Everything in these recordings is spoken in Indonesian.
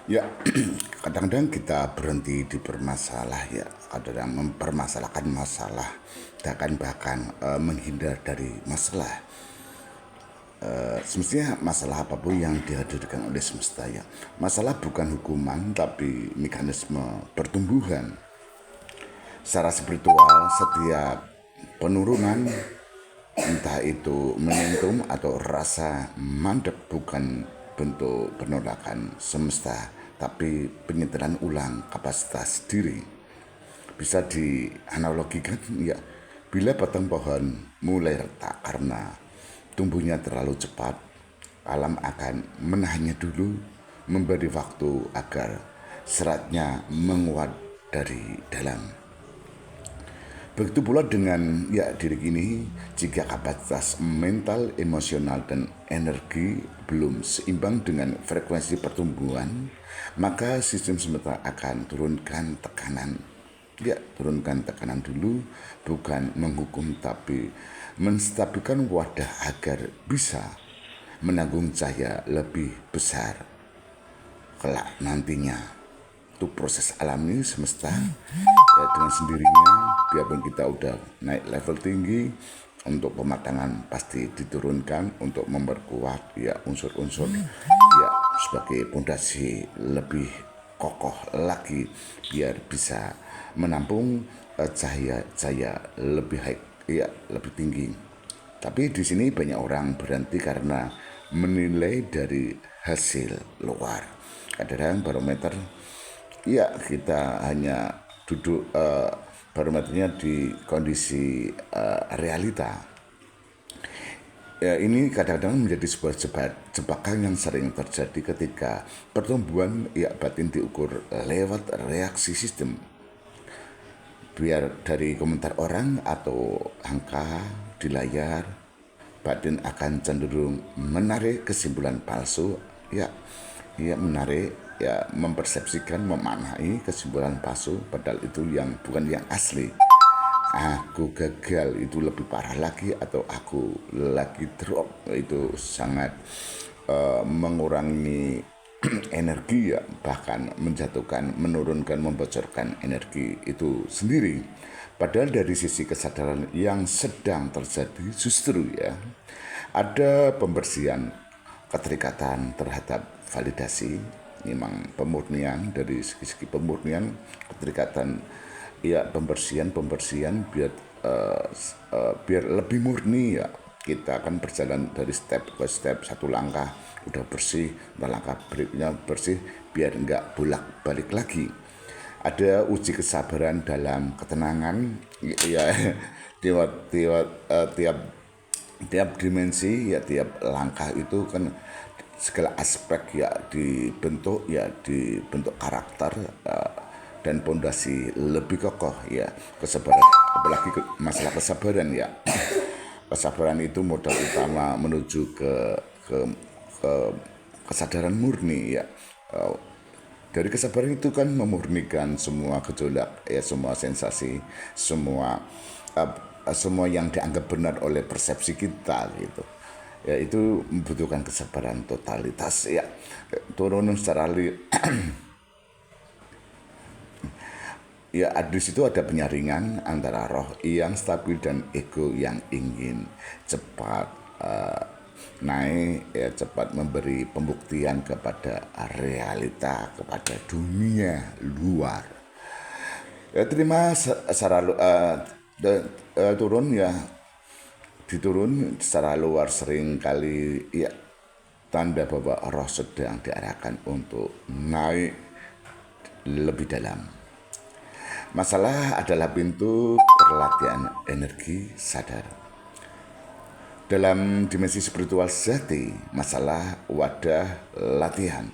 Ya, kadang-kadang kita berhenti di bermasalah ya, kadang mempermasalahkan masalah, bahkan menghindar dari masalah. Semestinya masalah apapun yang dihadirkan oleh semesta ya. Masalah bukan hukuman tapi mekanisme pertumbuhan. Secara spiritual, setiap penurunan entah itu momentum atau rasa mandek bukan bentuk penolakan semesta, tapi penyetelan ulang kapasitas diri. Bisa dianalogikan ya, bila batang pohon mulai retak karena tumbuhnya terlalu cepat, alam akan menahannya dulu, memberi waktu agar seratnya menguat dari dalam. Begitu pula dengan ya diri ini, jika kapasitas mental, emosional, dan energi belum seimbang dengan frekuensi pertumbuhan, maka sistem semesta akan turunkan tekanan. Ya, turunkan tekanan dulu, bukan menghukum tapi menstabilkan wadah agar bisa menanggung cahaya lebih besar kelak nantinya. Itu proses alami semesta ya, dengan sendirinya. Biarpun kita udah naik level tinggi, untuk pematangan pasti diturunkan untuk memperkuat ya unsur-unsur ya sebagai pondasi lebih kokoh lagi biar bisa menampung cahaya-cahaya lebih high ya lebih tinggi. Tapi di sini banyak orang berhenti karena menilai dari hasil luar. Kadang barometer, ya kita hanya duduk barometernya di kondisi realita. Ya, ini kadang-kadang menjadi sebuah jebakan yang sering terjadi ketika pertumbuhan ya batin diukur lewat reaksi sistem. Biar dari komentar orang atau angka di layar, batin akan cenderung menarik kesimpulan palsu ya, menarik ya, mempersepsikan, memaknai kesimpulan palsu padahal itu yang bukan yang asli. Aku gagal itu lebih parah lagi, atau aku lagi drop, itu sangat mengurangi energi ya, bahkan menjatuhkan, menurunkan, membocorkan energi itu sendiri. Padahal dari sisi kesadaran yang sedang terjadi justru ya ada pembersihan keterikatan terhadap validasi, memang pemurnian dari segi pemurnian keterikatan ya, pembersihan biar biar lebih murni ya. Kita akan berjalan dari step ke step, satu langkah udah bersih, langkah berikutnya bersih, biar enggak bolak balik lagi. Ada uji kesabaran dalam ketenangan ya. Tiap dimensi ya, tiap langkah itu kan segala aspek ya dibentuk karakter dan pondasi lebih kokoh ya. Kesabaran, apalagi masalah kesabaran ya. Kesabaran itu modal utama menuju ke, ke kesadaran murni ya. Dari kesabaran itu kan memurnikan semua gejolak ya, semua sensasi, semua yang dianggap benar oleh persepsi kita gitu ya. Itu membutuhkan kesabaran totalitas ya, turun secara ya. Di situ ada penyaringan antara roh yang stabil dan ego yang ingin cepat naik ya, cepat memberi pembuktian kepada realita, kepada dunia luar ya. Terima secara turun ya, diturun secara luar sering kali ya tanda bahwa roh sedang diarahkan untuk naik lebih dalam. Masalah adalah pintu perlatihan energi sadar. Dalam dimensi spiritual sejati, masalah wadah latihan.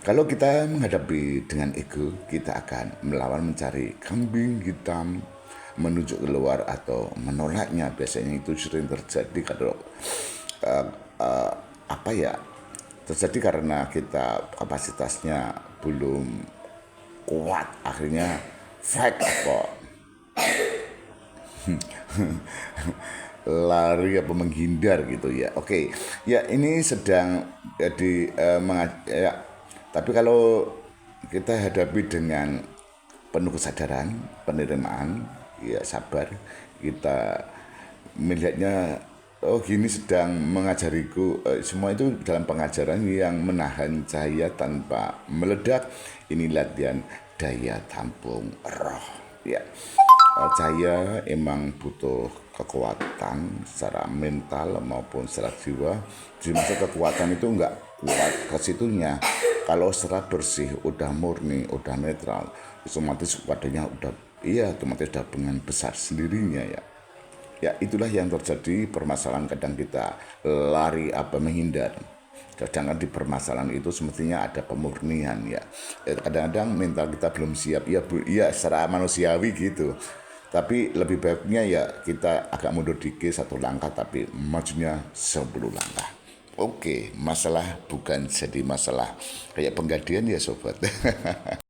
Kalau kita menghadapi dengan ego, kita akan melawan, mencari kambing hitam, menuju keluar atau menolaknya. Biasanya itu sering terjadi kalau terjadi karena kita kapasitasnya belum kuat, akhirnya fight kok, lari apa menghindar gitu ya. Oke ya, ini sedang jadi Tapi kalau kita hadapi dengan penuh kesadaran, penerimaan, ya sabar, kita melihatnya, oh gini sedang mengajariku, semua itu dalam pengajaran yang menahan cahaya tanpa meledak. Ini latihan daya tampung roh, ya. Cahaya emang butuh kekuatan secara mental maupun secara jiwa. Di masa kekuatan itu nggak kuat ke situnya. Kalau secara bersih, udah murni, udah netral, otomatis wadahnya udah, iya otomatis udah dengan besar sendirinya ya. Ya itulah yang terjadi permasalahan, kadang kita lari apa menghindar. Sedangkan di permasalahan itu semestinya ada pemurnian ya. Kadang-kadang mental kita belum siap, ya ya secara manusiawi gitu. Tapi lebih baiknya ya kita agak mundur dikit satu langkah tapi majunya 10 langkah. Oke, masalah bukan jadi masalah kayak penggadian ya sobat.